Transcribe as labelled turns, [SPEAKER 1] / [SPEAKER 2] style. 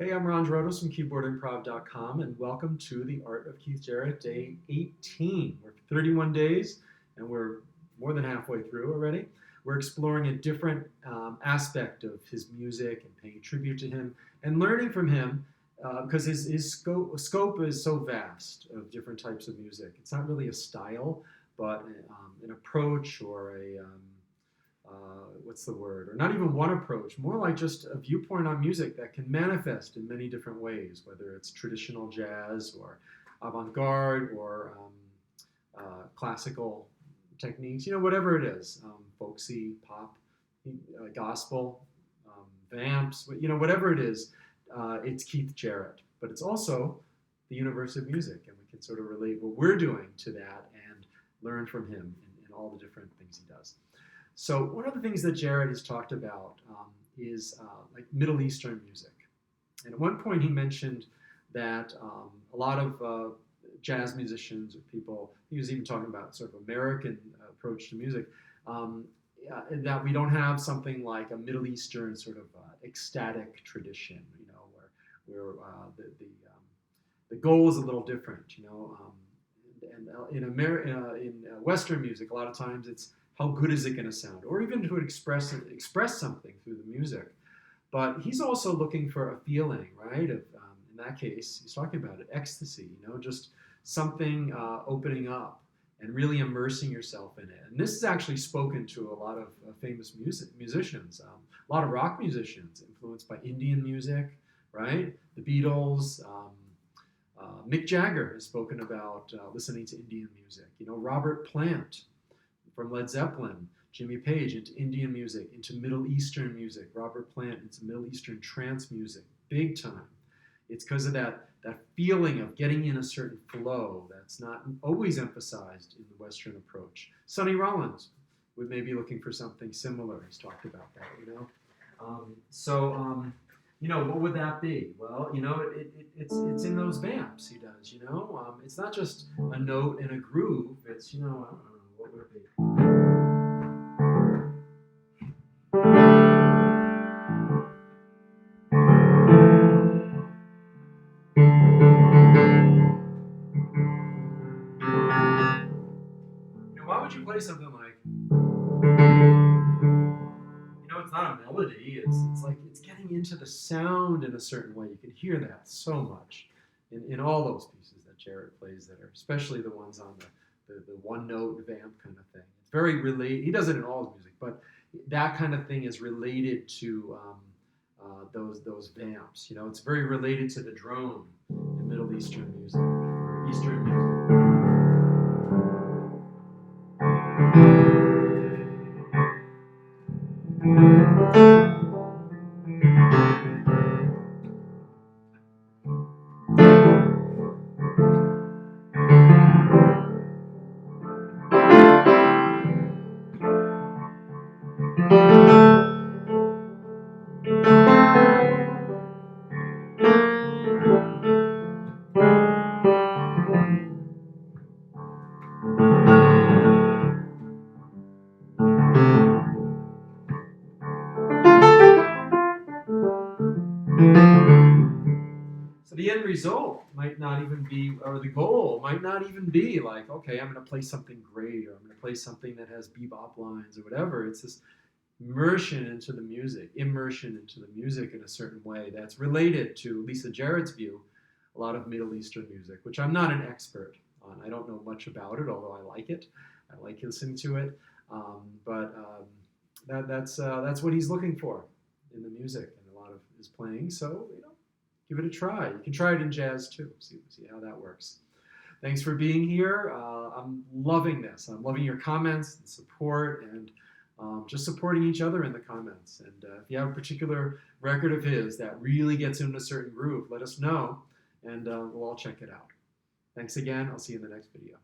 [SPEAKER 1] Hey, I'm Ron Drotos from keyboardimprov.com, and welcome to the Art of Keith Jarrett, day 18. We're 31 days, and we're more than halfway through already. We're exploring a different aspect of his music and paying tribute to him and learning from him because his scope is so vast of different types of music. It's not really a style, but an approach or what's the word? Or not even one approach, more like just a viewpoint on music that can manifest in many different ways, whether it's traditional jazz or avant-garde or classical techniques, whatever it is, folksy, pop, gospel, vamps, whatever it is, it's Keith Jarrett. But it's also the universe of music, and we can sort of relate what we're doing to that and learn from him in all the different things he does. So one of the things that Jarrett has talked about is like Middle Eastern music. And at one point he mentioned that a lot of jazz musicians or people, he was even talking about sort of American approach to music, that we don't have something like a Middle Eastern sort of ecstatic tradition, where the goal is a little different, and in Western music, a lot of times it's how good is it going to sound, or even to express something through the music. But he's also looking for a feeling, right? Of in that case, he's talking about it, ecstasy, just something opening up and really immersing yourself in it. And this is actually spoken to a lot of famous musicians, a lot of rock musicians influenced by Indian music, right? The Beatles. Mick Jagger has spoken about listening to Indian music. Robert Plant from Led Zeppelin, Jimmy Page into Indian music, into Middle Eastern music, Robert Plant into Middle Eastern trance music, big time. It's because of that feeling of getting in a certain flow that's not always emphasized in the Western approach. Sonny Rollins would maybe looking for something similar. He's talked about that, what would that be? Well, it's in those vamps he does, It's not just a note and a groove. It's, I don't know, what would it be? Why would you play something like, it's not a melody, it's like it's getting into the sound in a certain way. You can hear that so much in all those pieces that Jarrett plays that are, especially the ones on the one note vamp kind of thing. It's very related. He does it in all his music, but that kind of thing is related to those vamps. It's very related to the drone in Middle Eastern music, or Eastern music. So the end result might not even be, or the goal might not even be like, okay, I'm going to play something great, or I'm going to play something that has bebop lines or whatever. It's this immersion into the music in a certain way that's related to, Lisa Jarrett's view, a lot of Middle Eastern music, which I'm not an expert on. I don't know much about it, although I like it. I like listening to it. That's what he's looking for in the music and a lot of his playing. So, give it a try. You can try it in jazz too. See how that works. Thanks for being here. I'm loving this. I'm loving your comments and support, and just supporting each other in the comments. And if you have a particular record of his that really gets into a certain groove, let us know, and we'll all check it out. Thanks again. I'll see you in the next video.